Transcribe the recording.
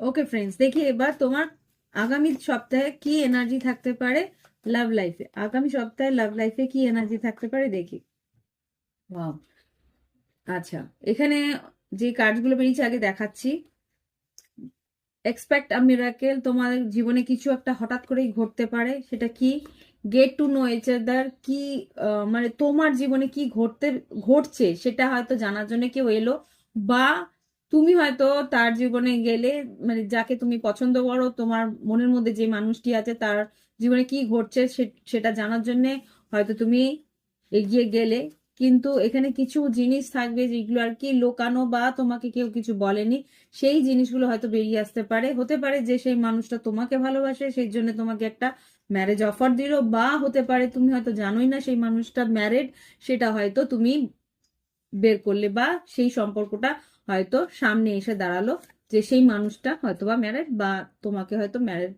Okay friends, দেখি এবার তোমার আগামী সপ্তাহে কি এনার্জি থাকতে পারে লাভ লাইফে। আগামী সপ্তাহে লাভ লাইফে কি এনার্জি থাকতে পারে দেখি। ওয়াও, আচ্ছা, এখানে যে কার্ডগুলো বেরিয়েছে আগে দেখাচ্ছি। এক্সপেক্ট আ মিরাকেল, তোমার জীবনে কিছু একটা হঠাৎ করেই ঘটতে পারে। সেটা কি? Get to know each other, কি মানে তোমার জীবনে কি ঘটছে সেটা হয়তো জানার জন্য কেউ এলো, বা তুমি হয়তো তার জীবনে গেলে, মানে যাকে তুমি পছন্দ করো, তোমার মনের মধ্যে যে মানুষটি আছে তার জীবনে কি ঘটছে সেটা জানার জন্য হয়তো তুমি এগিয়ে গেলে। কিন্তু এখানে কিছু জিনিস থাকবে যেগুলো আর কি লোকানো, বা তোমাকে কেউ কিছু বলেনি, সেই জিনিসগুলো হয়তো বেরিয়ে আসতে পারে। হতে পারে যে সেই মানুষটা তোমাকে ভালোবাসে, সেই জন্য তোমাকে একটা ম্যারেজ অফার দিল, বা হতে পারে তুমি হয়তো জানোই না সেই মানুষটা ম্যারেড, সেটা হয়তো তুমি বের করলে, বা সেই সম্পর্কটা হয়তো সামনে এসে দাঁড়ালো যে সেই মানুষটা হয়তো বা ম্যারেড, বা তোমাকে হয়তো ম্যারেড